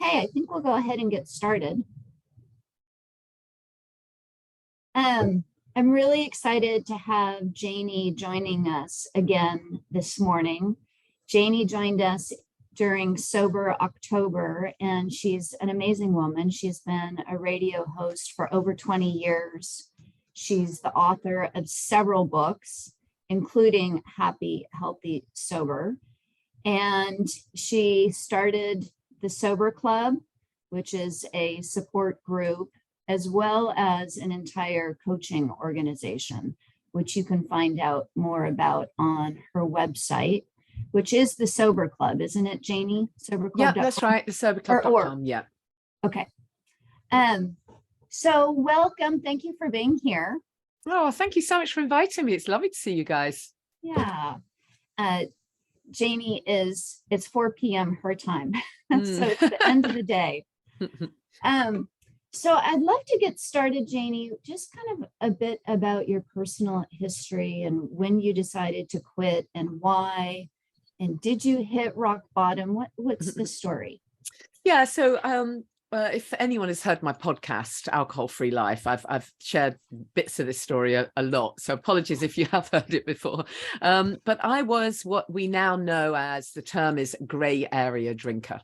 Okay, I think we'll go ahead and get started. I'm really excited to have Janey joining us again this morning. Janey joined us during Sober October, and she's an amazing woman. She's been a radio host for over 20 years. She's the author of several books, including Happy, Healthy, Sober. And she started the Sober Club, which is a support group, as well as an entire coaching organization, which you can find out more about on her website, which is the Sober Club, isn't it, Janey? Soberclub.com. Yeah, that's right. The soberclub.com. Yeah. Okay. So welcome. Thank you for being here. Oh, thank you so much for inviting me. It's lovely to see you guys. Yeah. Janey it's 4 p.m. her time. So it's the end of the day. So I'd love to get started, Janey, just kind of a bit about your personal history and when you decided to quit and why, and did you hit rock bottom? What's the story? Yeah, so if anyone has heard my podcast, Alcohol Free Life, I've shared bits of this story a lot. So apologies if you have heard it before. But I was what we now know as, the term is, grey area drinker.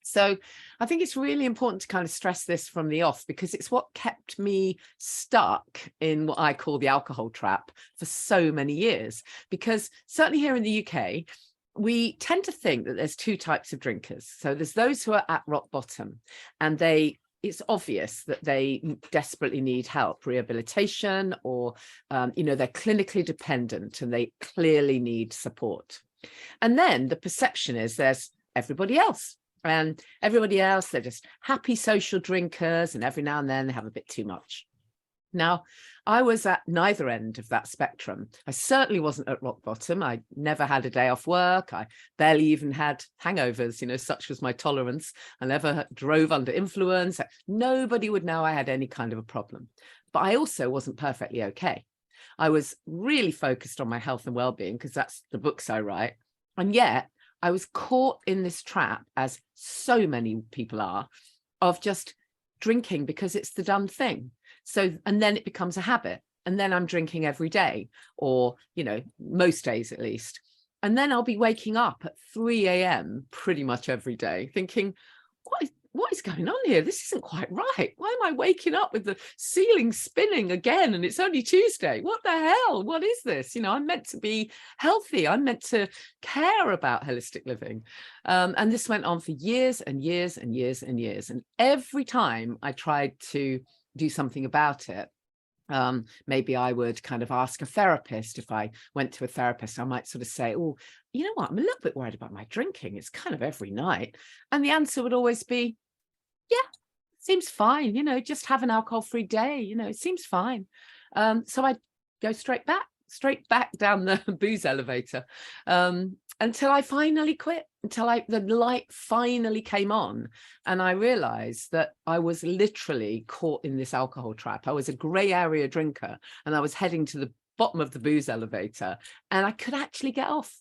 So I think it's really important to kind of stress this from the off, because it's what kept me stuck in what I call the alcohol trap for so many years. Because certainly here in the UK, we tend to think that there's two types of drinkers. So there's those who are at rock bottom, and it's obvious that they desperately need help, rehabilitation, or, they're clinically dependent and they clearly need support. And then the perception is there's everybody else. And everybody else, they're just happy social drinkers, and every now and then they have a bit too much. Now, I was at neither end of that spectrum. I certainly wasn't at rock bottom. I never had a day off work. I barely even had hangovers, such was my tolerance. I never drove under influence. Nobody would know I had any kind of a problem. But I also wasn't perfectly okay. I was really focused on my health and well-being, because that's the books I write. And yet I was caught in this trap, as so many people are, of just drinking because it's the done thing. So, and then it becomes a habit. And then I'm drinking every day, or, most days at least. And then I'll be waking up at 3 a.m. pretty much every day thinking, what is going on here? This isn't quite right. Why am I waking up with the ceiling spinning again? And it's only Tuesday. What the hell? What is this? I'm meant to be healthy. I'm meant to care about holistic living. And this went on for years and years and years and years. And every time I tried to do something about it, maybe I would kind of ask a therapist. If I went to a therapist, I might sort of say, oh, you know what, I'm a little bit worried about my drinking. It's kind of every night. And the answer would always be, yeah, seems fine. Just have an alcohol-free day. It seems fine. So I'd go straight back down the booze elevator, until I finally quit, until the light finally came on, and I realized that I was literally caught in this alcohol trap. I was a grey area drinker, and I was heading to the bottom of the booze elevator, and I could actually get off.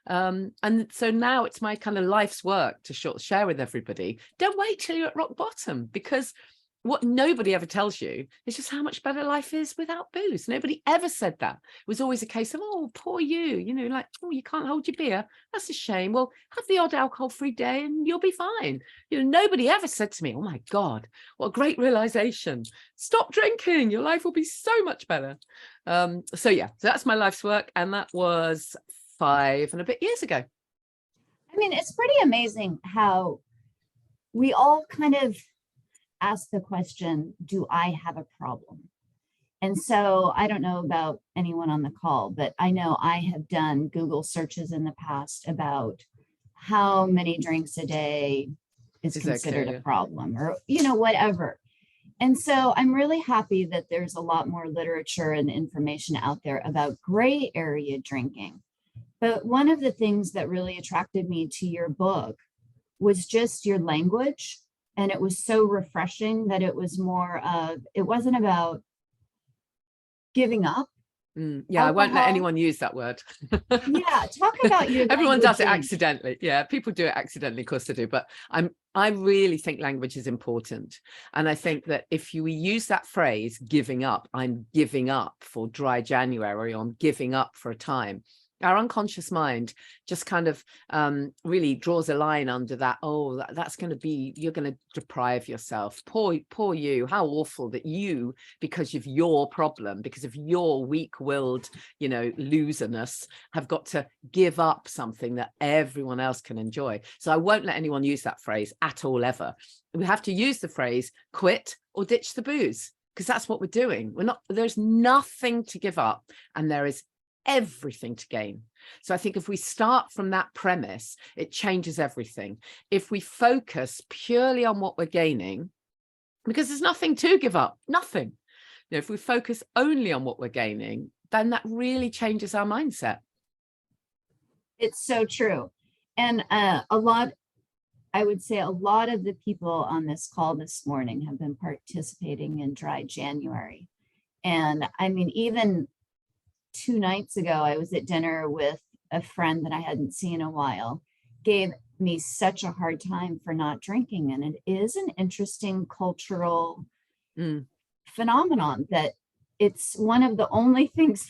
And so now it's my kind of life's work to share with everybody. Don't wait till you're at rock bottom, because what nobody ever tells you is just how much better life is without booze. Nobody ever said that. It was always a case of, oh, poor you, like, oh, you can't hold your beer. That's a shame. Well, have the odd alcohol-free day and you'll be fine. Nobody ever said to me, oh my God, what a great realization. Stop drinking. Your life will be so much better. So that's my life's work. And that was 5 and a bit years ago. I mean, it's pretty amazing how we all kind of ask the question, do I have a problem? And so I don't know about anyone on the call, but I know I have done Google searches in the past about how many drinks a day is considered a problem, or, whatever. And so I'm really happy that there's a lot more literature and information out there about gray area drinking. But one of the things that really attracted me to your book was just your language. And it was so refreshing that it was more of, it wasn't about giving up. Yeah, I won't let Alcohol. anyone use that word. Yeah, talk about your Everyone does it languaging. accidentally. Yeah, people do it accidentally, of course they do. But I really think language is important. And I think that if you use that phrase, giving up, I'm giving up for dry January, or I'm giving up for a time, our unconscious mind just kind of really draws a line under that. Oh, that's going to be, you're going to deprive yourself. Poor you. How awful that you, because of your problem, because of your weak-willed, loserness, have got to give up something that everyone else can enjoy. So I won't let anyone use that phrase at all, ever. We have to use the phrase quit or ditch the booze, because that's what we're doing. There's nothing to give up, and there is everything to gain. So I think if we start from that premise, it changes everything. If we focus purely on what we're gaining, because there's nothing to give up, nothing. If we focus only on what we're gaining, then that really changes our mindset. It's so true. And I would say a lot of the people on this call this morning have been participating in Dry January. And I mean, even 2 nights ago, I was at dinner with a friend that I hadn't seen in a while, gave me such a hard time for not drinking. And it is an interesting cultural phenomenon that it's one of the only things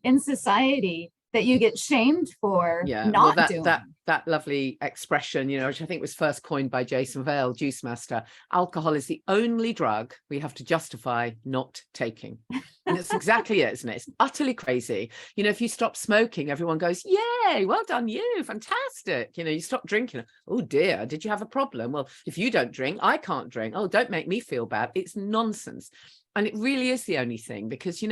in society that you get shamed for not doing. That lovely expression, which I think was first coined by Jason Vale, Juice Master. Alcohol is the only drug we have to justify not taking. And that's exactly it, isn't it? It's utterly crazy. If you stop smoking, everyone goes, yay, well done you, fantastic. You stop drinking. Oh dear, did you have a problem? Well, if you don't drink, I can't drink. Oh, don't make me feel bad. It's nonsense. And it really is the only thing, because,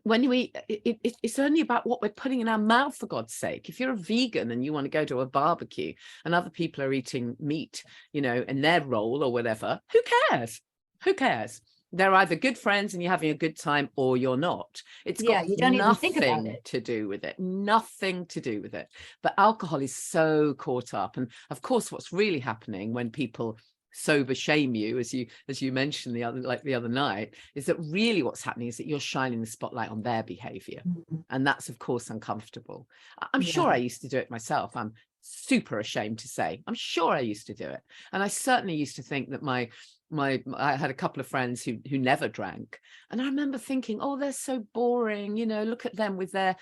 when it's only about what we're putting in our mouth, for God's sake. If you're a vegan and you want to go to a barbecue and other people are eating meat, in their role or whatever, who cares? They're either good friends and you're having a good time, or you're not. It's got you don't even think about nothing to do with it. Nothing to do with it. But alcohol is so caught up. And of course, what's really happening when people sober shame you, as you mentioned the other night, is that really what's happening is that you're shining the spotlight on their behavior. And that's of course uncomfortable. I'm sure I used to do it myself. I'm super ashamed to say, I'm sure I used to do it. And I certainly used to think that I had a couple of friends who never drank, and I remember thinking, oh, they're so boring, look at them with they're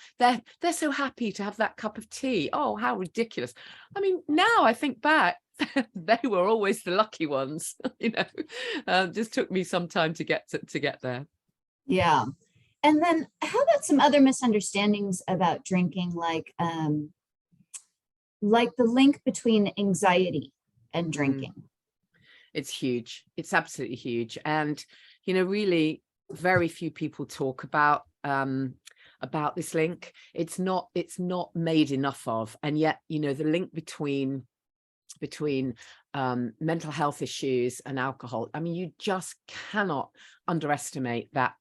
so happy to have that cup of tea. Oh, how ridiculous. I mean, now I think back, they were always the lucky ones. Just took me some time to get there. Yeah. And then how about some other misunderstandings about drinking, like the link between anxiety and drinking? It's huge. It's absolutely huge. And, really very few people talk about this link. It's not made enough of. And yet, the link between mental health issues and alcohol, I mean, you just cannot underestimate that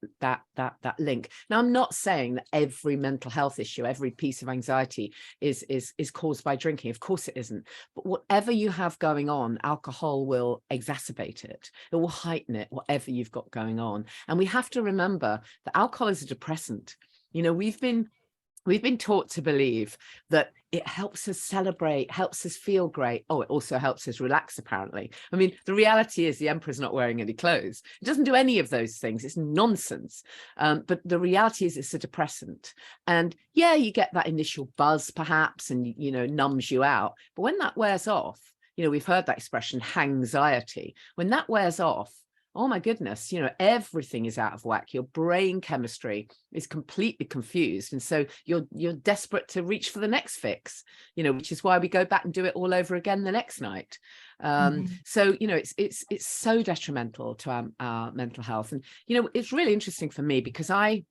link. Now, I'm not saying that every mental health issue, every piece of anxiety is caused by drinking. Of course it isn't. But whatever you have going on, alcohol will exacerbate it. It will heighten it, whatever you've got going on. And we have to remember that alcohol is a depressant. We've been taught to believe that it helps us celebrate, helps us feel great. Oh, it also helps us relax, apparently. I mean, the reality is the emperor's not wearing any clothes. It doesn't do any of those things. It's nonsense. But the reality is it's a depressant. And yeah, you get that initial buzz perhaps, and, numbs you out. But when that wears off, we've heard that expression, hangxiety. When that wears off, oh my goodness, everything is out of whack. Your brain chemistry is completely confused. And so you're desperate to reach for the next fix, which is why we go back and do it all over again the next night. So, it's so detrimental to our mental health. And, it's really interesting for me because I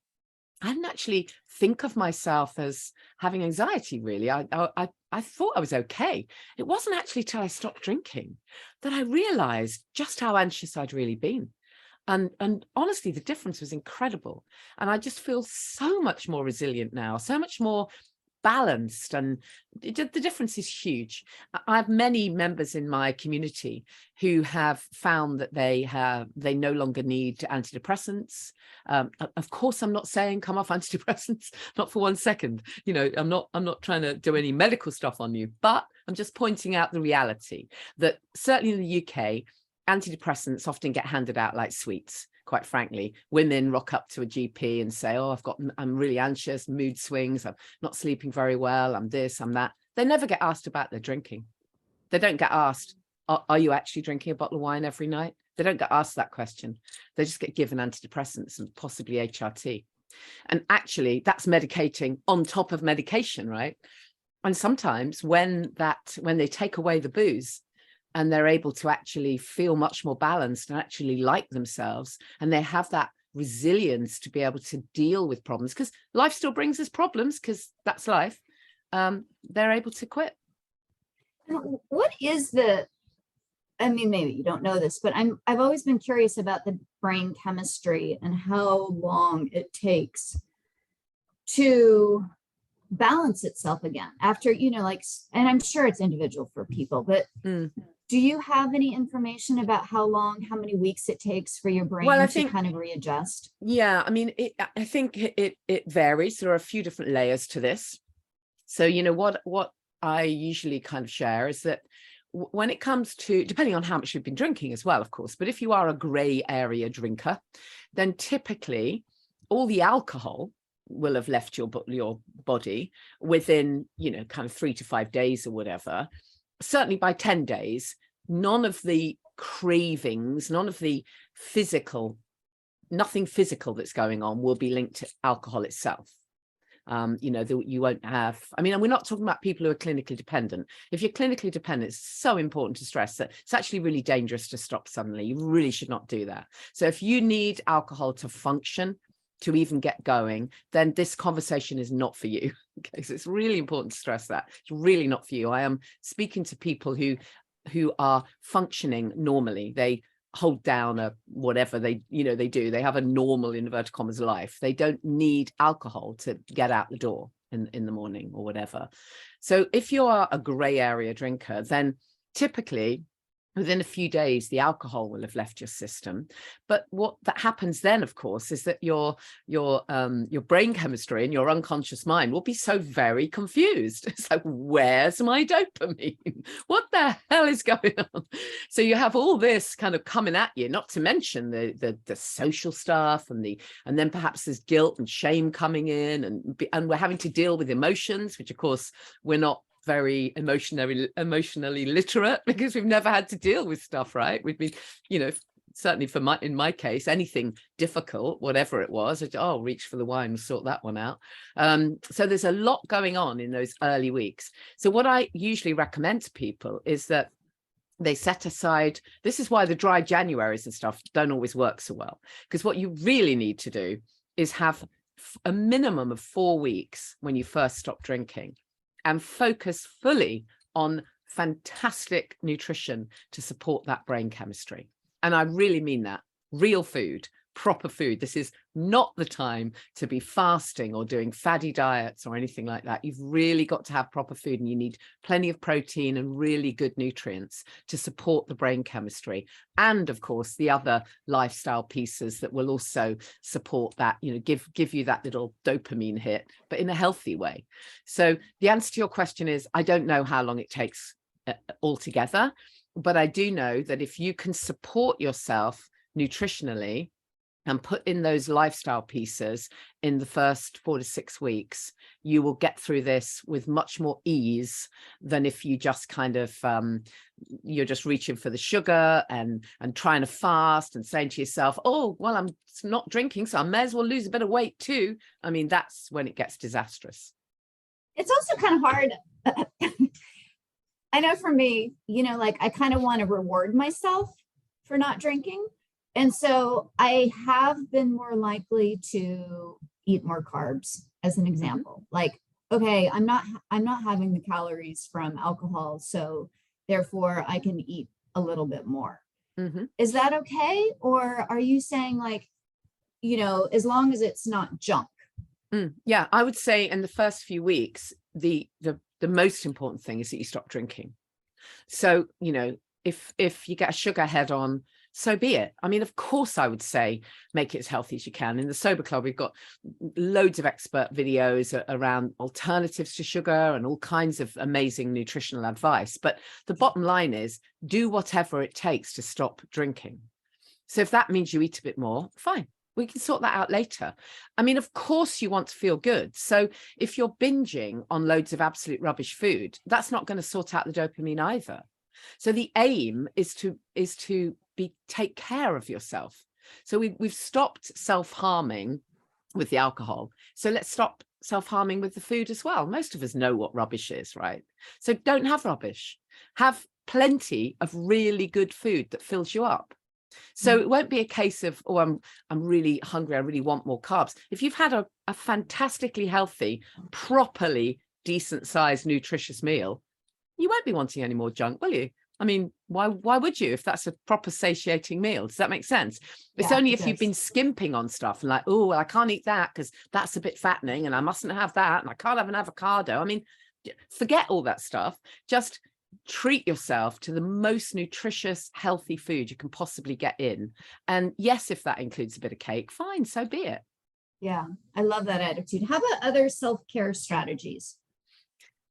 didn't actually think of myself as having anxiety, really. I thought I was okay. It wasn't actually till I stopped drinking that I realized just how anxious I'd really been. And honestly, the difference was incredible. And I just feel so much more resilient now, so much more balanced, and the difference is huge. I have many members in my community who have found that they no longer need antidepressants. Of course, I'm not saying come off antidepressants, not for 1 second. You know, I'm not trying to do any medical stuff on you, but I'm just pointing out the reality that certainly in the UK, antidepressants often get handed out like sweets. Quite frankly, women rock up to a GP and say, oh, I'm really anxious, mood swings, I'm not sleeping very well, I'm this, I'm that. They never get asked about their drinking. They don't get asked, are you actually drinking a bottle of wine every night? They don't get asked that question. They just get given antidepressants and possibly HRT. And actually, that's medicating on top of medication, right? And sometimes when they take away the booze, and they're able to actually feel much more balanced and actually like themselves, and they have that resilience to be able to deal with problems, because life still brings us problems, because that's life, they're able to quit. What is I mean, maybe you don't know this, but I've always been curious about the brain chemistry and how long it takes to balance itself again after, you know, like, and I'm sure it's individual for people, but do you have any information about how many weeks it takes for your brain to kind of readjust? Yeah, I mean, I think it varies. There are a few different layers to this. So, you know, what I usually kind of share is that when it comes to, depending on how much you've been drinking as well, of course, but if you are a gray area drinker, then typically all the alcohol will have left your body within, you know, kind of 3 to 5 days or whatever. Certainly by 10 days, none of the cravings, none of the nothing physical that's going on will be linked to alcohol itself. You know, you won't have, I mean, and we're not talking about people who are clinically dependent. If you're clinically dependent, it's so important to stress that it's actually really dangerous to stop suddenly. You really should not do that. So if you need alcohol to function, to even get going, then this conversation is not for you. Okay, so it's really important to stress that it's really not for you. I am speaking to people who are functioning normally. They hold down a whatever they do. They have a normal, inverted commas, life. They don't need alcohol to get out the door in the morning or whatever. So if you are a gray area drinker, then typically within a few days, the alcohol will have left your system. But what that happens then, of course, is that your brain chemistry and your unconscious mind will be so very confused. It's like, where's my dopamine? What the hell is going on? So you have all this kind of coming at you, not to mention the social stuff and then perhaps there's guilt and shame coming in, and we're having to deal with emotions, which of course we're not very emotionally literate, because we've never had to deal with stuff, right? We've been, you know, certainly in my case, anything difficult, whatever it was, I'll reach for the wine and sort that one out. So there's a lot going on in those early weeks. So what I usually recommend to people is that they set aside, this is why the dry Januaries and stuff don't always work so well, because what you really need to do is have a minimum of 4 weeks when you first stop drinking, and focus fully on fantastic nutrition to support that brain chemistry. And I really mean that. Real food, proper food. This is not the time to be fasting or doing fatty diets or anything like that. You've really got to have proper food, and you need plenty of protein and really good nutrients to support the brain chemistry. And of course, the other lifestyle pieces that will also support that, you know, give you that little dopamine hit, but in a healthy way. So the answer to your question is, I don't know how long it takes altogether, but I do know that if you can support yourself nutritionally and put in those lifestyle pieces in the first 4 to 6 weeks, you will get through this with much more ease than if you just kind of, you're just reaching for the sugar and trying to fast and saying to yourself, oh, well, I'm not drinking, so I may as well lose a bit of weight too. I mean, that's when it gets disastrous. It's also kind of hard. I know for me, you know, like I kind of want to reward myself for not drinking. And so I have been more likely to eat more carbs, as an example. Like, okay, I'm not having the calories from alcohol, so therefore I can eat a little bit more. Is that okay? Or are you saying, like, you know, as long as it's not junk? Yeah, I would say in the first few weeks, the most important thing is that you stop drinking. So, if you get a sugar head on, so be it. I mean, of course, I would say make it as healthy as you can. In the Sober Club, we've got loads of expert videos around alternatives to sugar and all kinds of amazing nutritional advice. But the bottom line is, do whatever it takes to stop drinking. So if that means you eat a bit more, fine. We can sort that out later. I mean, of course, you want to feel good. So if you're binging on loads of absolute rubbish food, that's not going to sort out the dopamine either. So the aim is to take care of yourself. So we've stopped self-harming with the alcohol. So let's stop self-harming with the food as well. Most of us know what rubbish is, right? So don't have rubbish. Have plenty of really good food that fills you up. So it won't be a case of, oh, I'm really hungry, I really want more carbs. If you've had a fantastically healthy, properly decent sized, nutritious meal, you won't be wanting any more junk, will you? I mean, why would you, if that's a proper satiating meal? Does that make sense? It's only if you've been skimping on stuff and like, oh, well, I can't eat that because that's a bit fattening and I mustn't have that and I can't have an avocado. I mean, forget all that stuff. Just treat yourself to the most nutritious, healthy food you can possibly get in. And yes, if that includes a bit of cake, fine, so be it. Yeah, I love that attitude. How about other self-care strategies?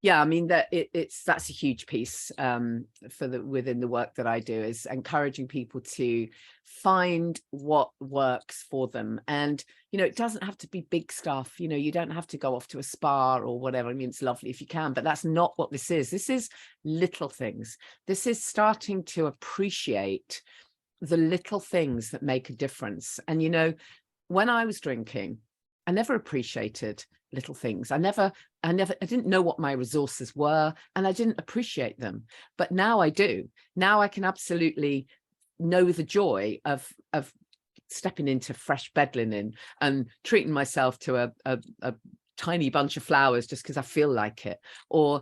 Yeah, I mean that's a huge piece within the work that I do, is encouraging people to find what works for them. And it doesn't have to be big stuff. You don't have to go off to a spa or whatever. I mean, it's lovely if you can, but that's not what this is. This is little things. This is starting to appreciate the little things that make a difference. And when I was drinking, I never appreciated little things. I didn't know what my resources were, and I didn't appreciate them. But now I do. Now I can absolutely know the joy of stepping into fresh bed linen and treating myself to a tiny bunch of flowers just because I feel like it, or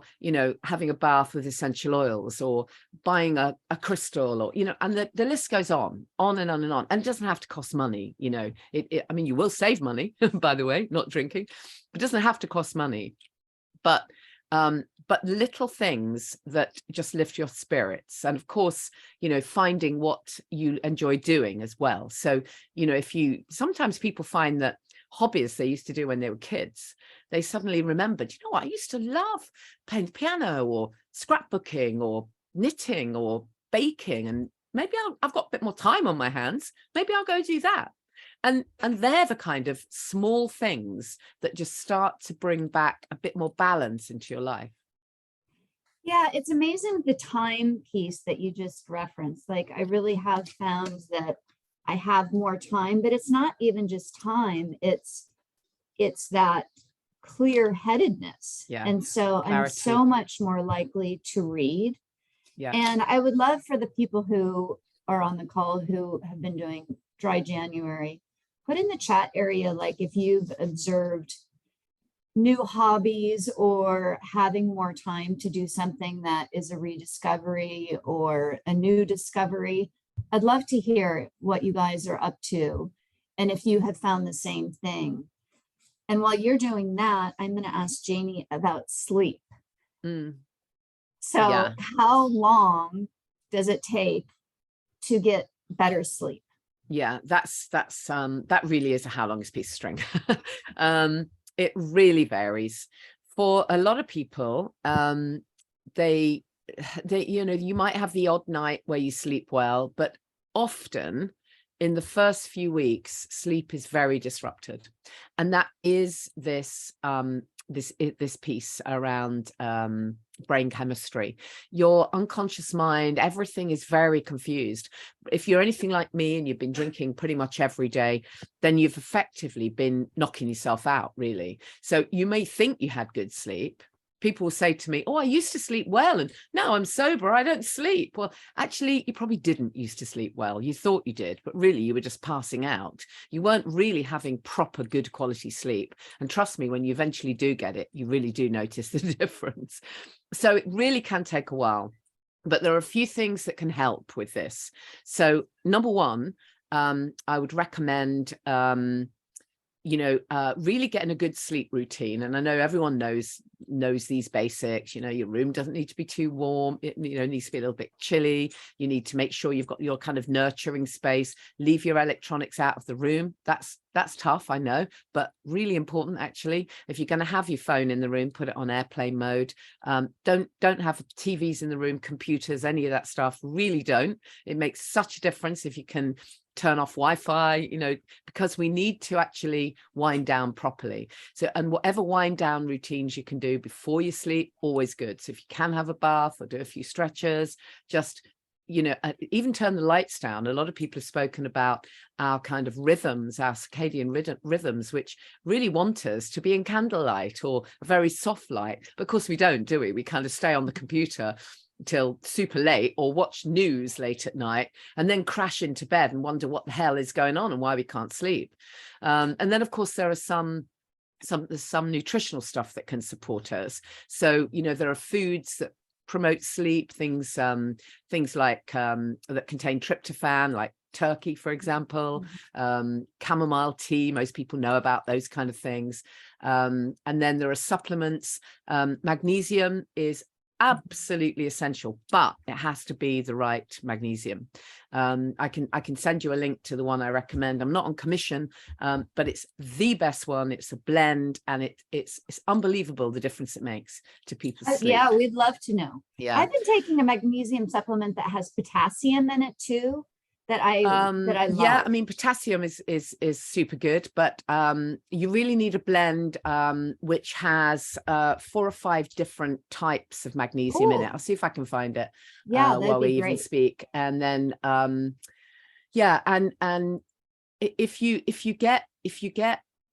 having a bath with essential oils, or buying a crystal, or and the list goes on and on and on. And it doesn't have to cost money. I mean, you will save money, by the way, not drinking. It doesn't have to cost money, but little things that just lift your spirits. And of course, finding what you enjoy doing as well. So sometimes people find that hobbies they used to do when they were kids, they suddenly remembered, what, I used to love playing the piano or scrapbooking or knitting or baking, and maybe I've got a bit more time on my hands, maybe I'll go do that. And they're the kind of small things that just start to bring back a bit more balance into your life. Yeah, it's amazing the time piece that you just referenced. Like, I really have found that I have more time, but it's not even just time. It's that clear-headedness. Yeah. And so Clarity. I'm so much more likely to read. Yeah. And I would love for the people who are on the call who have been doing Dry January, put in the chat area, like, if you've observed new hobbies or having more time to do something that is a rediscovery or a new discovery. I'd love to hear what you guys are up to, and if you have found the same thing. And while you're doing that, I'm going to ask Janey about sleep. So how long does it take to get better sleep? Yeah, that really is a how longest piece of string. It really varies. For a lot of people, they you might have the odd night where you sleep well, but often in the first few weeks, sleep is very disrupted. And that is this piece around brain chemistry. Your unconscious mind, everything is very confused. If you're anything like me and you've been drinking pretty much every day, then you've effectively been knocking yourself out, really. So you may think you had good sleep. People will say to me, oh, I used to sleep well, and now I'm sober, I don't sleep. Well, actually, you probably didn't used to sleep well. You thought you did, but really you were just passing out. You weren't really having proper good quality sleep. And trust me, when you eventually do get it, you really do notice the difference. So it really can take a while, but there are a few things that can help with this. So number one, I would recommend really getting a good sleep routine. And I know everyone knows knows these basics. You know, your room doesn't need to be too warm. It, you know, needs to be a little bit chilly. You need to make sure you've got your kind of nurturing space. Leave your electronics out of the room. That's tough, I know, but really important actually. If you're going to have your phone in the room, put it on airplane mode. Don't have TVs in the room, computers, any of that stuff. Really don't. It makes such a difference if you can turn off Wi-Fi, you know, because we need to actually wind down properly. So, and whatever wind down routines you can do before you sleep, always good. So if you can have a bath or do a few stretches, just, you know, even turn the lights down. A lot of people have spoken about our kind of rhythms, our circadian rhythms, which really want us to be in candlelight or a very soft light. But of course we don't, do we? We kind of stay on the computer till super late or watch news late at night and then crash into bed and wonder what the hell is going on and why we can't sleep. And then of course there are there's some nutritional stuff that can support us. So, you know, there are foods that promote sleep, things like that contain tryptophan, like turkey, for example, chamomile tea. Most people know about those kind of things. And then there are supplements. Magnesium is absolutely essential, but it has to be the right magnesium. I can send you a link to the one I recommend. I'm not on commission, but it's the best one. It's a blend, and it's unbelievable the difference it makes to people's sleep. Yeah, we'd love to know. Yeah, I've been taking a magnesium supplement that has potassium in it too, that I love. Yeah, I mean, potassium is super good, but you really need a blend which has 4 or 5 different types of magnesium in it. I'll see if I can find it while we even speak. And then yeah, and if you get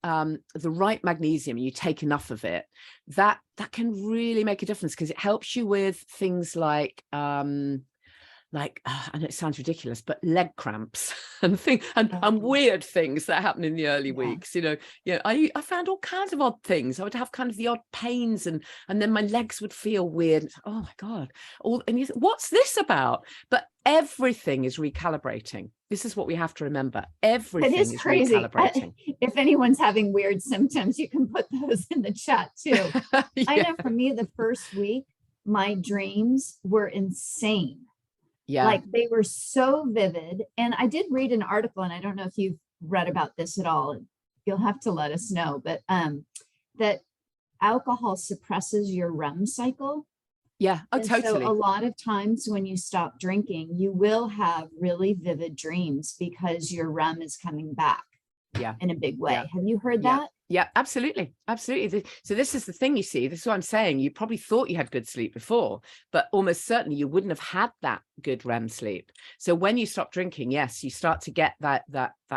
the right magnesium, you take enough of it, that can really make a difference, because it helps you with things like I know it sounds ridiculous, but leg cramps and weird things that happen in the early weeks. You know, I found all kinds of odd things. I would have kind of the odd pains, and then my legs would feel weird. It's, oh my God, and you think, what's this about? But everything is recalibrating. This is what we have to remember. Everything is crazy. Recalibrating. If anyone's having weird symptoms, you can put those in the chat too. Yeah. I know for me, the first week, my dreams were insane. Yeah, like they were so vivid. And I did read an article, and I don't know if you've read about this at all. You'll have to let us know, but that alcohol suppresses your REM cycle. Yeah, oh, totally. So a lot of times when you stop drinking, you will have really vivid dreams because your REM is coming back. Yeah, in a big way. Yeah. Have you heard that? Yeah, absolutely. Absolutely. So this is the thing, you see, this is what I'm saying. You probably thought you had good sleep before, but almost certainly you wouldn't have had that good REM sleep. So when you stop drinking, yes, you start to get that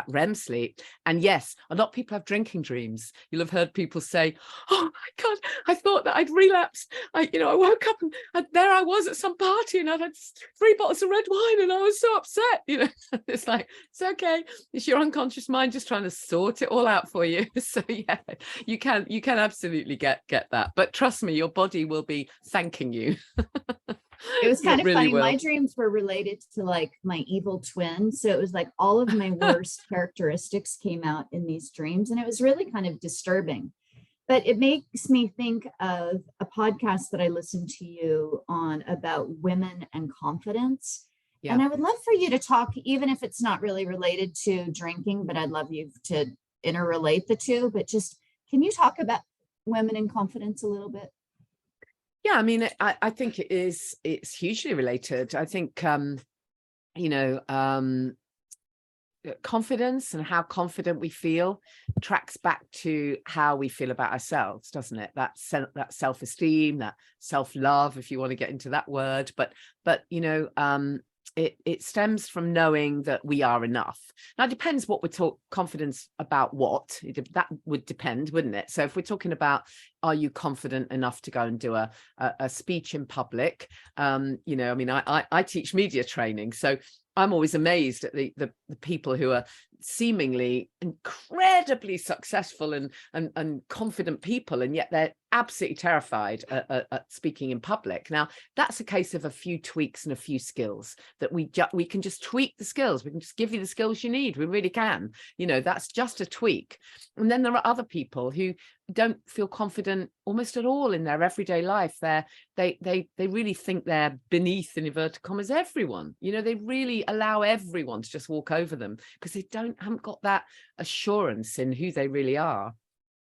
REM sleep. And yes, a lot of people have drinking dreams. You'll have heard people say, oh my God, I thought that I'd relapsed. I woke up and there I was at some party and I'd had 3 bottles of red wine and I was so upset. You know, it's like, it's okay. It's your unconscious mind just trying to sort it all out for you. So yeah, you can absolutely get that. But trust me, your body will be thanking you. It was kind of really funny. My dreams were related to like my evil twin. So it was like all of my worst characteristics came out in these dreams. And it was really kind of disturbing. But it makes me think of a podcast that I listened to you on about women and confidence. Yeah. And I would love for you to talk, even if it's not really related to drinking, but I'd love you to interrelate the two. But just, can you talk about women and confidence a little bit? Yeah, I mean, I think it's hugely related. I think, confidence and how confident we feel tracks back to how we feel about ourselves, doesn't it? That self-esteem, that self-love, if you want to get into that word. But it stems from knowing that we are enough. Now, it depends what we're talking confidence about. That would depend, wouldn't it? So if we're talking about, are you confident enough to go and do a speech in public? I teach media training, so I'm always amazed at the people who are seemingly incredibly successful and confident people, and yet they're absolutely terrified at speaking in public. Now, that's a case of a few tweaks and a few skills that we can just tweak the skills. We can just give you the skills you need. We really can. That's just a tweak. And then there are other people who don't feel confident almost at all in their everyday life. They really think they're beneath, in inverted commas, everyone. You know, they really allow everyone to just walk over them because they haven't got that assurance in who they really are.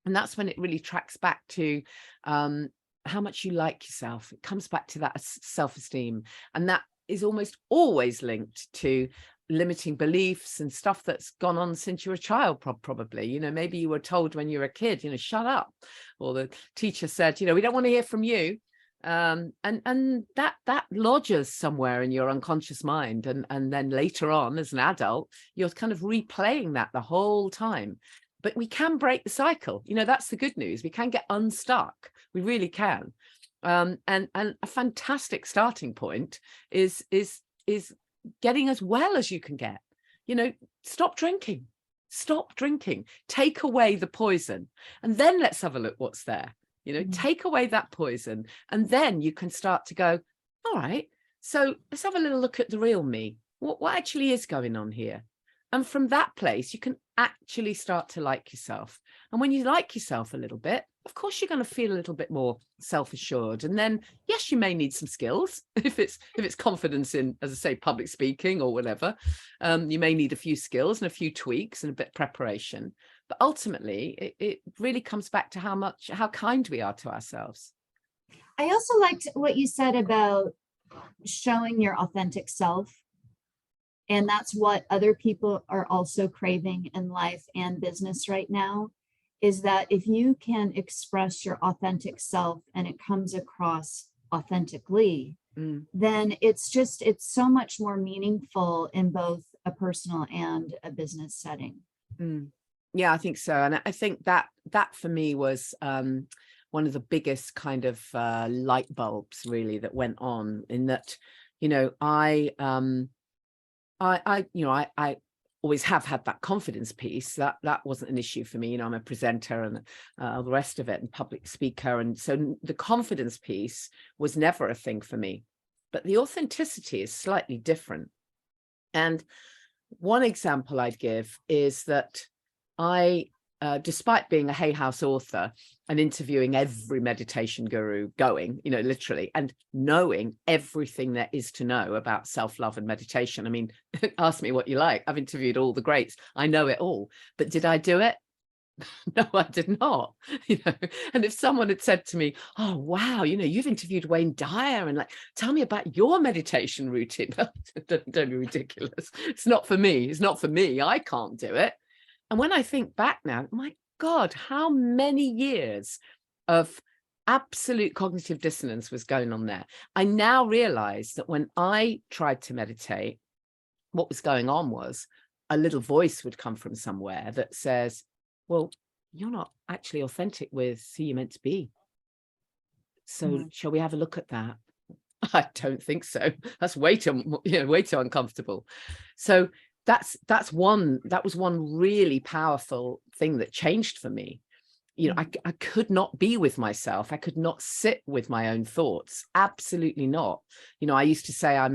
And that's when it really tracks back to how much you like yourself. It comes back to that self-esteem, and that is almost always linked to limiting beliefs and stuff that's gone on since you were a child, probably. You know, maybe you were told when you were a kid, you know, shut up, or the teacher said, you know, we don't want to hear from you. And that lodges somewhere in your unconscious mind, and then later on as an adult, you're kind of replaying that the whole time. But we can break the cycle. You know, that's the good news. We can get unstuck. We really can. And a fantastic starting point is getting as well as you can get. You know, stop drinking, take away the poison, and then let's have a look what's there. You know, take away that poison, and then you can start to go, all right, so let's have a little look at the real me. What actually is going on here? And from that place, you can actually start to like yourself. And when you like yourself a little bit, of course, you're going to feel a little bit more self-assured. And then, yes, you may need some skills if it's confidence in, as I say, public speaking or whatever. You may need a few skills and a few tweaks and a bit of preparation. But ultimately, it really comes back to how kind we are to ourselves. I also liked what you said about showing your authentic self. And that's what other people are also craving in life and business right now, is that if you can express your authentic self and it comes across authentically, then it's so much more meaningful in both a personal and a business setting. Yeah, I think so. And I think that for me was one of the biggest kind of light bulbs really that went on, in that, you know, I always have had that confidence piece. That wasn't an issue for me. You know, I'm a presenter and all the rest of it, and public speaker. And so the confidence piece was never a thing for me. But the authenticity is slightly different. And one example I'd give is that I, despite being a Hay House author and interviewing every meditation guru going, you know, literally, and knowing everything there is to know about self-love and meditation. I mean, ask me what you like. I've interviewed all the greats. I know it all. But did I do it? No, I did not. You know, and if someone had said to me, oh, wow, you know, you've interviewed Wayne Dyer, and like, tell me about your meditation routine. Don't be ridiculous. It's not for me. It's not for me. I can't do it. And when I think back now, my God, how many years of absolute cognitive dissonance was going on there. I now realize that when I tried to meditate, what was going on was a little voice would come from somewhere that says, well, you're not actually authentic with who you're meant to be. So shall we have a look at that? I don't think so. That's way too uncomfortable. So that was one really powerful thing that changed for me. You know, I could not be with myself. I could not sit with my own thoughts. Absolutely not. You know, I used to say I'm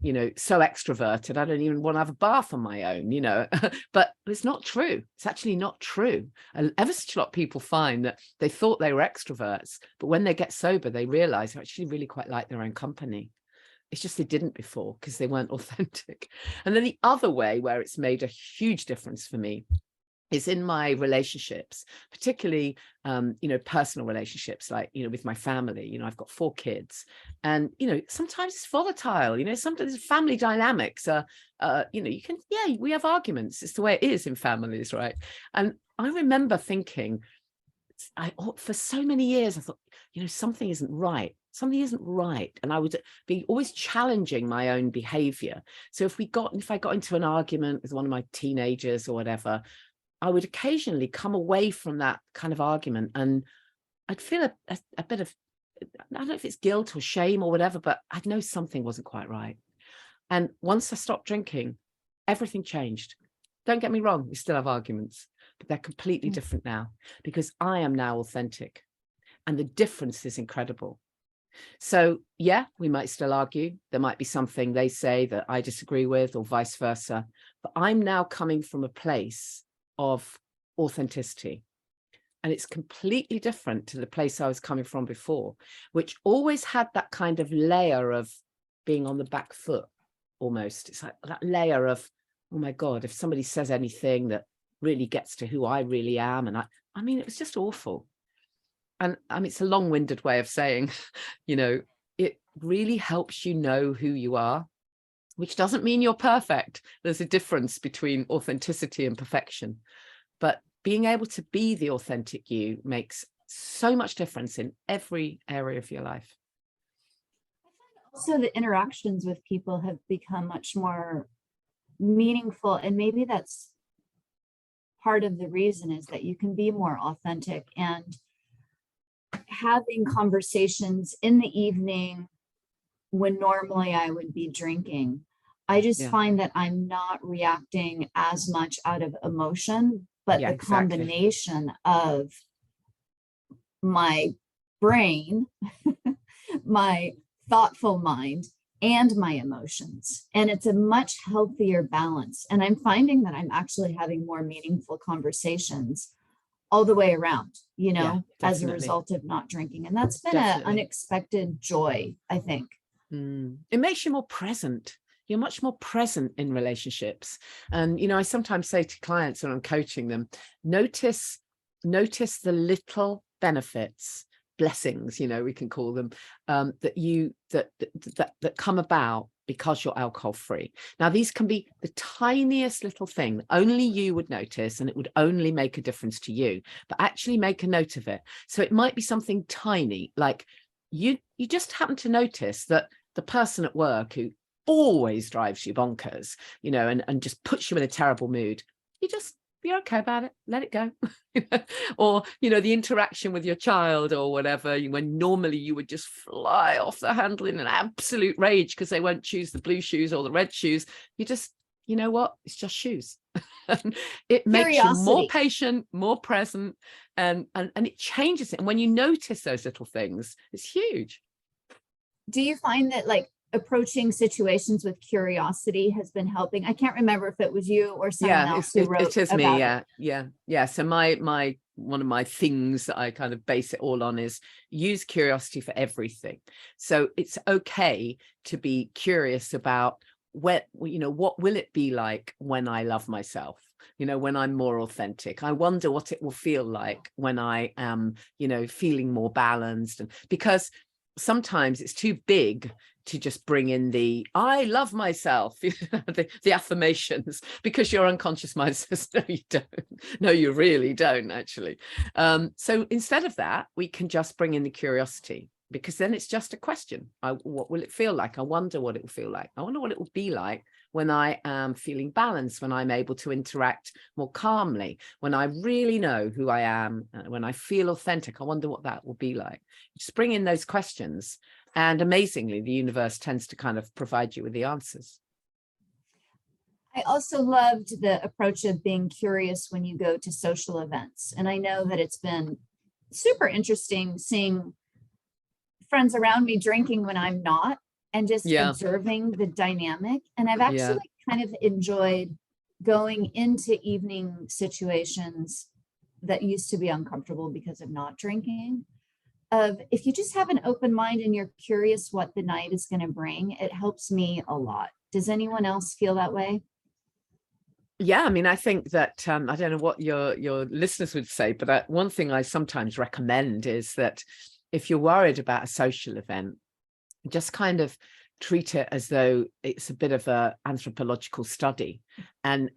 you know, so extroverted, I don't even want to have a bath on my own, you know, but it's not true. It's actually not true. And ever such a lot of people find that they thought they were extroverts, but when they get sober, they realize they actually really quite like their own company. It's just they didn't before because they weren't authentic. And then the other way where it's made a huge difference for me is in my relationships, particularly, you know, personal relationships, like, you know, with my family. You know, I've got 4 kids, and, you know, sometimes it's volatile, you know, sometimes family dynamics are, you know, we have arguments. It's the way it is in families, right? And I remember thinking, for so many years, I thought, you know, something isn't right. And I would be always challenging my own behavior. So if I got into an argument with one of my teenagers or whatever, I would occasionally come away from that kind of argument and I'd feel a bit of, I don't know if it's guilt or shame or whatever, but I'd know something wasn't quite right. And once I stopped drinking, everything changed. Don't get me wrong, we still have arguments, but they're completely different now because I am now authentic, and the difference is incredible. So yeah, we might still argue. There might be something they say that I disagree with, or vice versa, but I'm now coming from a place of authenticity. And it's completely different to the place I was coming from before, which always had that kind of layer of being on the back foot almost. It's like that layer of, oh my God, if somebody says anything that really gets to who I really am. And I mean, it was just awful. And I mean, it's a long-winded way of saying, it really helps you know who you are, which doesn't mean you're perfect. There's a difference between authenticity and perfection. But being able to be the authentic you makes so much difference in every area of your life. Also, the interactions with people have become much more meaningful. And maybe that's part of the reason, is that you can be more authentic, and having conversations in the evening when normally I would be drinking. I just find that I'm not reacting as much out of emotion, but the combination of my brain, my thoughtful mind, and my emotions. And it's a much healthier balance. And I'm finding that I'm actually having more meaningful conversations all the way around, as a result of not drinking. And that's been an unexpected joy, I think. It makes you more present. You're much more present in relationships. And, I sometimes say to clients when I'm coaching them, notice the little benefits, blessings, we can call them, that come about because you're alcohol free. Now, these can be the tiniest little thing only you would notice, and it would only make a difference to you, but actually make a note of it. So it might be something tiny, like you just happen to notice that the person at work who always drives you bonkers, and just puts you in a terrible mood, you're okay about it, let it go. Or the interaction with your child or whatever, when normally you would just fly off the handle in an absolute rage because they won't choose the blue shoes or the red shoes, you know what, it's just shoes. It makes you more patient, more present, and it changes it. And when you notice those little things, it's huge. Do you find that approaching situations with curiosity has been helping? I can't remember if it was you or someone else who wrote it is about me. it. Yeah. So my one of my things that I kind of base it all on is use curiosity for everything. So it's okay to be curious about what will it be like when I love myself, when I'm more authentic. I wonder what it will feel like when I am, feeling more balanced. And because sometimes it's too big to just bring in the I love myself, the affirmations, because your unconscious mind says, no, you don't. No, you really don't, actually. So instead of that, we can just bring in the curiosity, because then it's just a question. What will it feel like? I wonder what it will feel like. I wonder what it will be like when I am feeling balanced, when I'm able to interact more calmly, when I really know who I am, when I feel authentic. I wonder what that will be like. Just bring in those questions. And amazingly, the universe tends to kind of provide you with the answers. I also loved the approach of being curious when you go to social events. And I know that it's been super interesting seeing friends around me drinking when I'm not, and just observing the dynamic. And I've actually kind of enjoyed going into evening situations that used to be uncomfortable because of not drinking. If you just have an open mind and you're curious what the night is going to bring, it helps me a lot. Does anyone else feel that way? Yeah, I mean, I think that I don't know what your listeners would say, but one thing I sometimes recommend is that if you're worried about a social event, just kind of treat it as though it's a bit of a anthropological study, and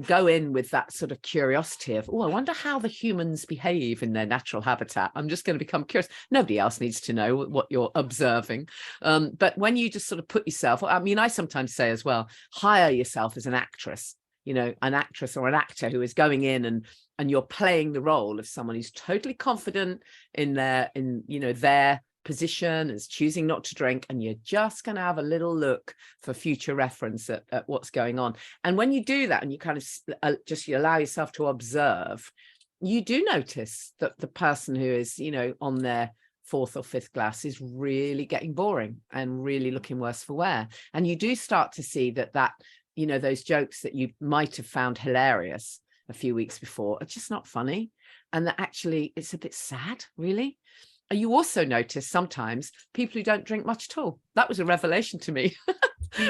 go in with that sort of curiosity of, I wonder how the humans behave in their natural habitat. I'm just going to become curious. Nobody else needs to know what you're observing. But when you just sort of put yourself, I mean, I sometimes say as well, hire yourself as an actress, an actress or an actor who is going in and you're playing the role of someone who's totally confident in their position, as choosing not to drink, and you're just going to have a little look for future reference at what's going on. And when you do that and you kind of just allow yourself to observe, you do notice that the person who is on their fourth or fifth glass is really getting boring and really looking worse for wear. And you do start to see that those jokes that you might have found hilarious a few weeks before are just not funny. and that actually it's a bit sad, really. And you also notice sometimes people who don't drink much at all. That was a revelation to me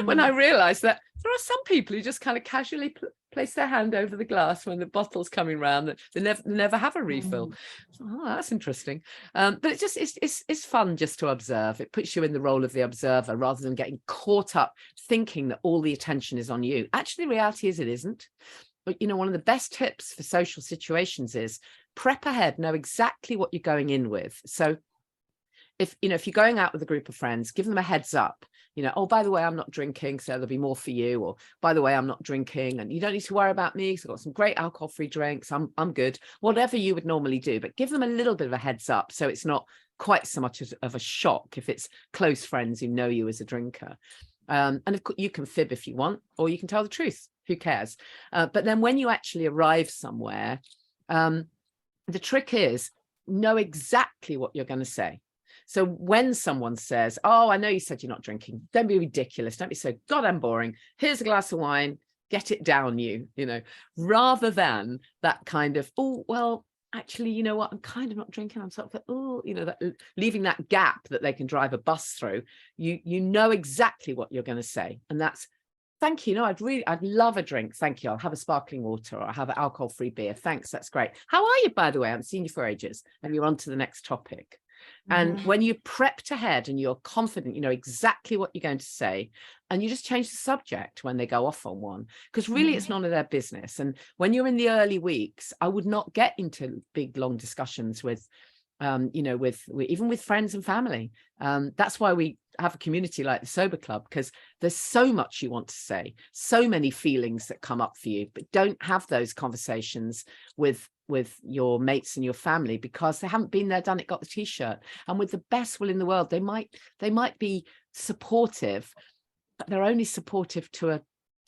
when I realized that there are some people who just kind of casually place their hand over the glass when the bottle's coming round, that they never have a refill. Oh, that's interesting. But it's fun just to observe. It puts you in the role of the observer rather than getting caught up thinking that all the attention is on you. Actually, the reality is it isn't. But, you know, one of the best tips for social situations is prep ahead, know exactly what you're going in with. So if you're going out with a group of friends, give them a heads up, oh, by the way, I'm not drinking, so there'll be more for you. Or by the way, I'm not drinking and you don't need to worry about me because I've got some great alcohol-free drinks. I'm good. Whatever you would normally do, but give them a little bit of a heads up so it's not quite so much of a shock if it's close friends who know you as a drinker. And of course, you can fib if you want, or you can tell the truth. Who cares? But then when you actually arrive somewhere, the trick is know exactly what you're going to say. So when someone says, oh, I know you said you're not drinking, don't be ridiculous. Don't be so goddamn boring. Here's a glass of wine. Get it down, rather than that kind of, oh, well, actually, you know what? I'm kind of not drinking. I'm sort of, oh, that, leaving that gap that they can drive a bus through. You know exactly what you're going to say. And that's, thank you. No, I'd love a drink. Thank you. I'll have a sparkling water or I'll have an alcohol-free beer. Thanks. That's great. How are you, by the way? I haven't seen you for ages. And you're on to the next topic. And when you prepped ahead and you're confident, you know exactly what you're going to say, and you just change the subject when they go off on one, because really it's none of their business. And when you're in the early weeks, I would not get into big, long discussions with, even with friends and family. That's why we have a community like the Sober Club, because there's so much you want to say, so many feelings that come up for you, but don't have those conversations with your mates and your family because they haven't been there, done it, got the t-shirt. And with the best will in the world, they might be supportive, but they're only supportive to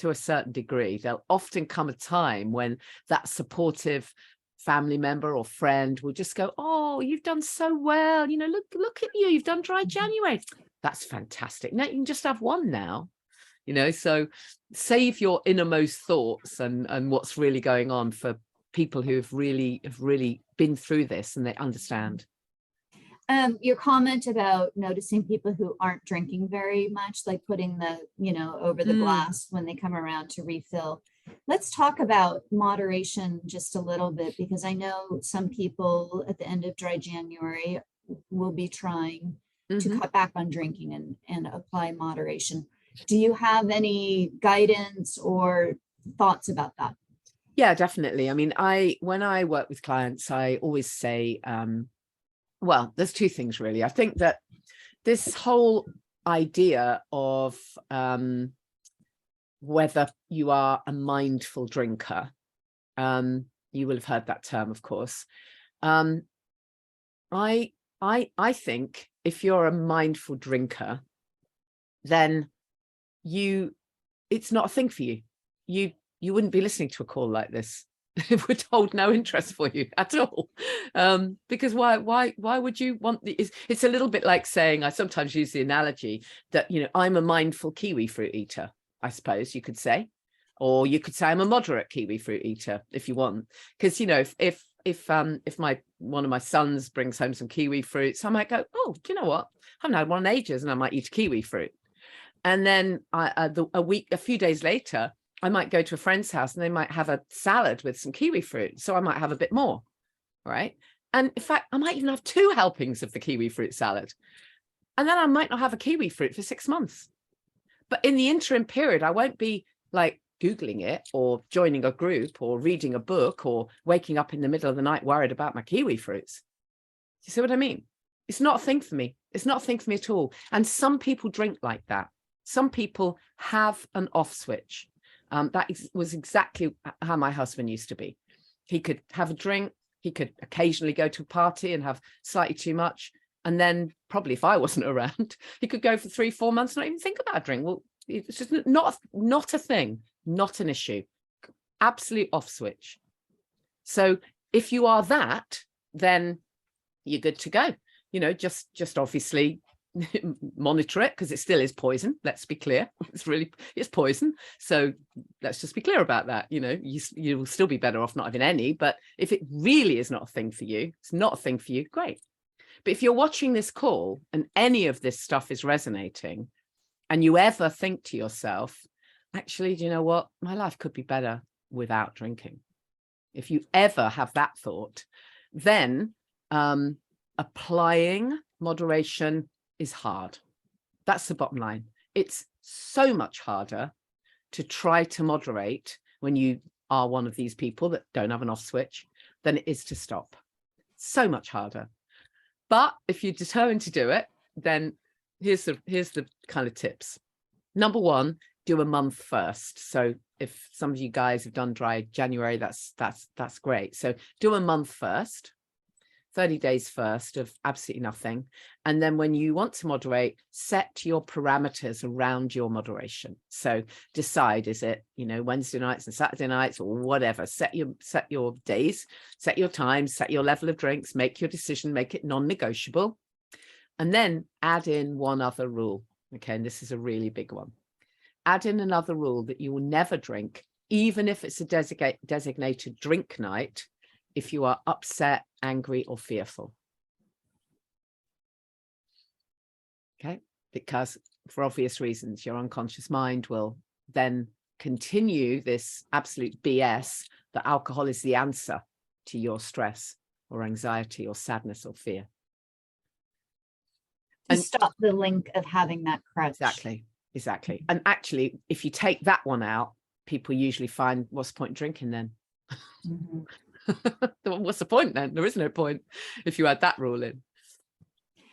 a certain degree. There'll often come a time when that supportive family member or friend will just go, oh, you've done so well, look at you've done dry January. That's fantastic. Now you can just have one now, so save your innermost thoughts and what's really going on for people who have really been through this and they understand. Your comment about noticing people who aren't drinking very much, like putting the, over the glass when they come around to refill. Let's talk about moderation just a little bit, because I know some people at the end of dry January will be trying to cut back on drinking and apply moderation. Do you have any guidance or thoughts about that? Yeah, definitely. I mean, when I work with clients, I always say, well, there's two things really. I think that this whole idea of whether you are a mindful drinker, you will have heard that term, of course. I think if you're a mindful drinker, then it's not a thing for you. You wouldn't be listening to a call like this if we're told no interest for you at all. Because why would you want it's a little bit like saying, I sometimes use the analogy that, I'm a mindful kiwi fruit eater, I suppose you could say, or you could say I'm a moderate kiwi fruit eater if you want. Because, if one of my sons brings home some kiwi fruits, I might go, oh, do you know what? I haven't had one in ages and I might eat a kiwi fruit. And then a few days later, I might go to a friend's house and they might have a salad with some kiwi fruit. So I might have a bit more, right? And in fact, I might even have 2 helpings of the kiwi fruit salad. And then I might not have a kiwi fruit for 6 months. But in the interim period, I won't be like Googling it or joining a group or reading a book or waking up in the middle of the night worried about my kiwi fruits. You see what I mean? It's not a thing for me. It's not a thing for me at all. And some people drink like that. Some people have an off switch. Was exactly how my husband used to be. He could have a drink. He could occasionally go to a party and have slightly too much. And then probably if I wasn't around, he could go for 3-4 months, not even think about a drink. Well, it's just not a thing, not an issue. Absolute off switch. So if you are that, then you're good to go. Just obviously monitor it, because it still is poison. Let's be clear. It's poison. So let's just be clear about that. You know, you will still be better off not having any, but if it really is not a thing for you, it's not a thing for you, great. But if you're watching this call and any of this stuff is resonating, and you ever think to yourself, actually, do you know what? My life could be better without drinking. If you ever have that thought, then applying moderation is hard. That's the bottom line. It's so much harder to try to moderate when you are one of these people that don't have an off switch than it is to stop. So much harder. But if you're determined to do it, then here's the kind of tips. Number one, do a month first. So if some of you guys have done dry January, that's great. So do a month first, 30 days first of absolutely nothing. And then when you want to moderate, set your parameters around your moderation. So decide, is it, you know, Wednesday nights and Saturday nights or whatever, set your days, set your times, set your level of drinks, make your decision, make it non-negotiable. And then add in one other rule. Okay, and this is a really big one. Add in another rule that you will never drink, even if it's a designated drink night, if you are upset, angry, or fearful. Okay, because for obvious reasons, your unconscious mind will then continue this absolute BS that alcohol is the answer to your stress or anxiety or sadness or fear. And stop the link of having that crutch. Exactly. And actually, if you take that one out, people usually find, what's the point in drinking then? Mm-hmm. What's the point then? There is no point if you add that rule in.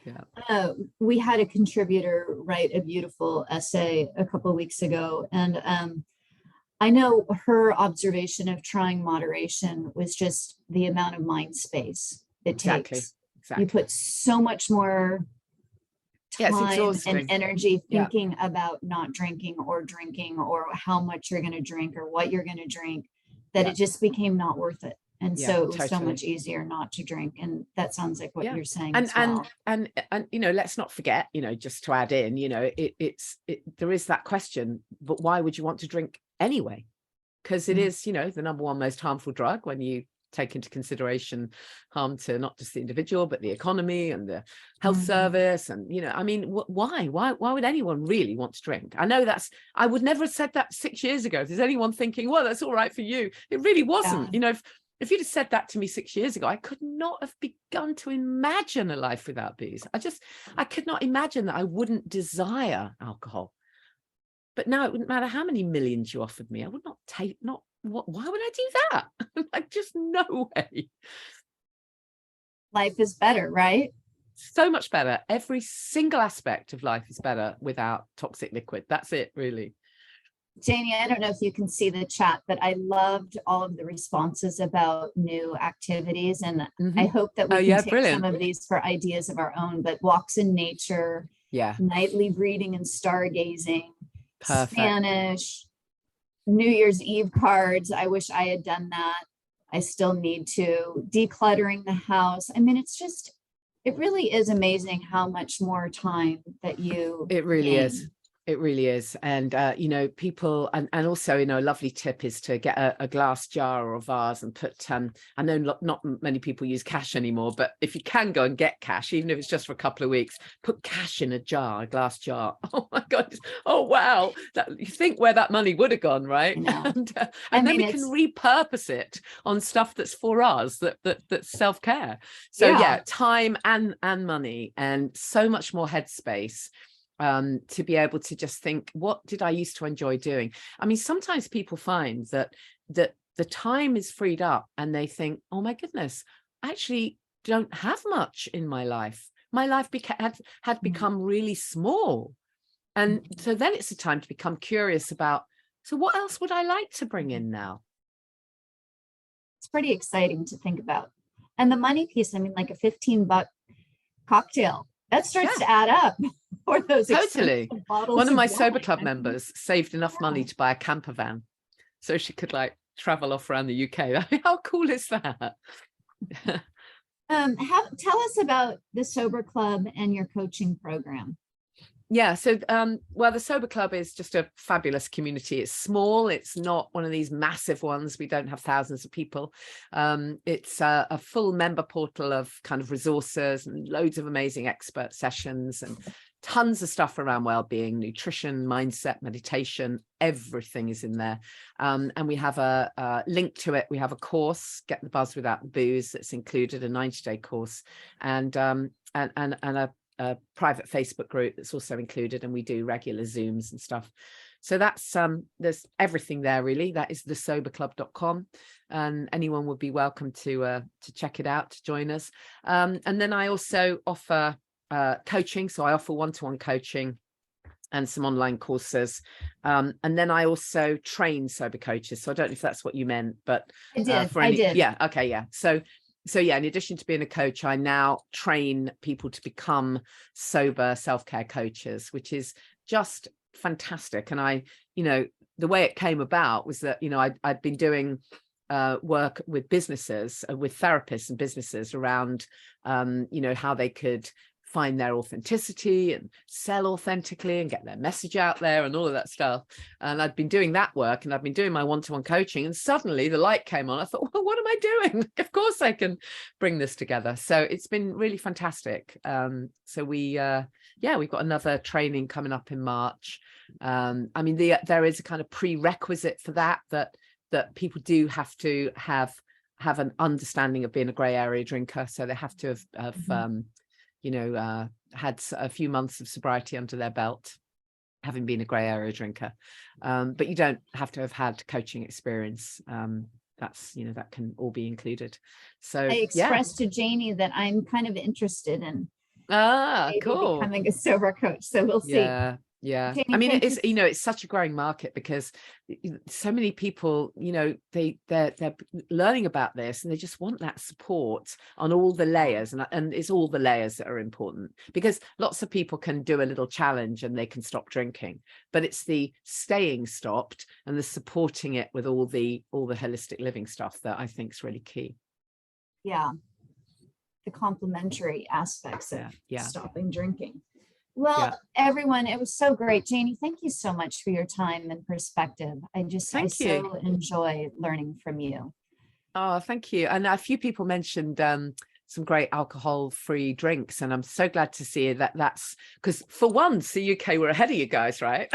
Yeah. We had a contributor write a beautiful essay a couple of weeks ago, and I know her observation of trying moderation was just the amount of mind space it takes. Exactly. You put so much more time and energy thinking about not drinking or how much you're going to drink or what you're going to drink, that it just became not worth it. And so it was so much easier not to drink. And that sounds like what you're saying. And you know, let's not forget, you know, just to add in, you know, there is that question, but why would you want to drink anyway? Because it is, you know, the number one most harmful drug when you take into consideration harm to not just the individual, but the economy and the health service. And, you know, I mean, why would anyone really want to drink? I know I would never have said that 6 years ago. If there's anyone thinking, well, that's all right for you, it really wasn't. You know, if you'd have said that to me 6 years ago, I could not have begun to imagine a life without booze. I could not imagine that I wouldn't desire alcohol. But now it wouldn't matter how many millions you offered me. I would not take, why would I do that? Like, just no way. Life is better, right? So much better. Every single aspect of life is better without toxic liquid. That's it, really. Janey, I don't know if you can see the chat, but I loved all of the responses about new activities. And I hope that we can take some of these for ideas of our own, but walks in nature, nightly reading and stargazing, Spanish, New Year's Eve cards. I wish I had done that. I still need to. Decluttering the house. I mean, it really is amazing how much more time that you It really is. It really is. And, you know, people, and also, you know, a lovely tip is to get a glass jar or a vase and put, I know not many people use cash anymore, but if you can go and get cash, even if it's just for a couple of weeks, put cash in a glass jar. Oh my God. Oh, wow. You think where that money would have gone, right? And then we can repurpose it on stuff that's for us, that's self-care. So time and money and so much more headspace. To be able to just think, what did I used to enjoy doing? I mean, sometimes people find that the time is freed up and they think, oh my goodness, I actually don't have much in my life. My life had become really small. And so then it's a time to become curious about, so what else would I like to bring in now? It's pretty exciting to think about. And the money piece, I mean, like a $15 cocktail, that starts to add up. For those One of my sober club members saved enough money to buy a camper van so she could like travel off around the UK. How cool is that? Tell us about the Sober Club and your coaching program. Yeah, so well, the Sober Club is just a fabulous community. It's small, it's not one of these massive ones. We don't have thousands of people. It's a full member portal of kind of resources and loads of amazing expert sessions and tons of stuff around well-being, nutrition, mindset, meditation, everything is in there. And we have a link to it. We have a course, Get the Buzz Without the Booze, that's included, a 90-day course, and a private Facebook group that's also included, and we do regular Zooms and stuff. So that's there's everything there really. That is thesoberclub.com, and anyone would be welcome to check it out, to join us. And then I also offer coaching. So I offer one-to-one coaching and some online courses. And then I also train sober coaches. So I don't know if that's what you meant, but I did. Yeah. Okay. Yeah. So yeah, in addition to being a coach, I now train people to become sober self-care coaches, which is just fantastic. And the way it came about was that, I'd been doing work with businesses, with therapists and businesses around, how they could find their authenticity and sell authentically and get their message out there and all of that stuff. And I'd been doing that work, and I'd been doing my one-to-one coaching, and suddenly the light came on. I thought, well, what am I doing? Of course I can bring this together. So it's been really fantastic. So we've got another training coming up in March. There is a kind of prerequisite for that people do have to have an understanding of being a grey area drinker. So they have to have had a few months of sobriety under their belt, having been a grey area drinker. But you don't have to have had coaching experience. That can all be included. So I expressed to Janey that I'm kind of interested in cool, becoming a sober coach. So we'll see. Yeah. Janey, it's such a growing market, because so many people, they're learning about this, and they just want that support on all the layers. And it's all the layers that are important, because lots of people can do a little challenge and they can stop drinking, but it's the staying stopped and the supporting it with all the holistic living stuff that I think is really key. Yeah. The complementary aspects of stopping drinking. Well, everyone, it was so great. Janey, thank you so much for your time and perspective. I so enjoy learning from you. Oh, thank you. And a few people mentioned some great alcohol-free drinks, and I'm so glad to see that's because for once the UK were ahead of you guys, right?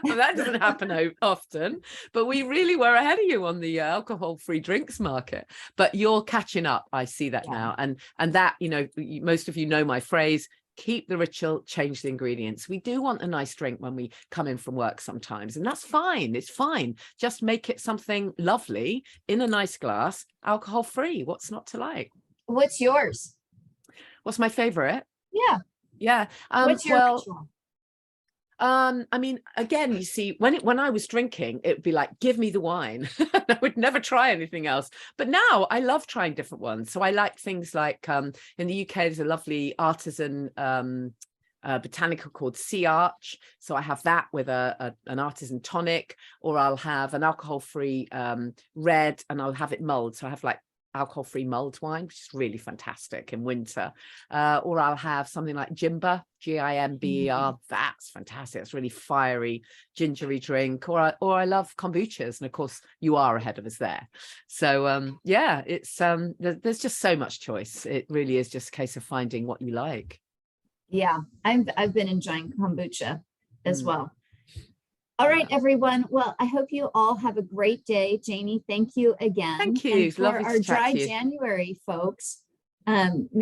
That doesn't happen often, but we really were ahead of you on the alcohol-free drinks market. But you're catching up. I see that now, and that, most of you know my phrase: keep the ritual, change the ingredients. We do want a nice drink when we come in from work sometimes, and that's fine. It's fine. Just make it something lovely in a nice glass, alcohol free. What's not to like? What's yours? What's my favorite? Yeah. What's your ritual? Again, you see, when I was drinking, it would be like, give me the wine. I would never try anything else. But now I love trying different ones. So I like things like, in the UK, there's a lovely artisan botanical called Sea Arch. So I have that with an artisan tonic, or I'll have an alcohol-free red, and I'll have it mulled. So I have like alcohol-free mulled wine, which is really fantastic in winter. Or I'll have something like Gimber, Gimber. That's fantastic. It's really fiery, gingery drink. Or I love kombuchas, and of course you are ahead of us there. So it's there's just so much choice. It really is just a case of finding what you like. Yeah, I've been enjoying kombucha as well. All right, everyone. Well, I hope you all have a great day. Janey, thank you again. Thank you. And for our dry January, folks, maybe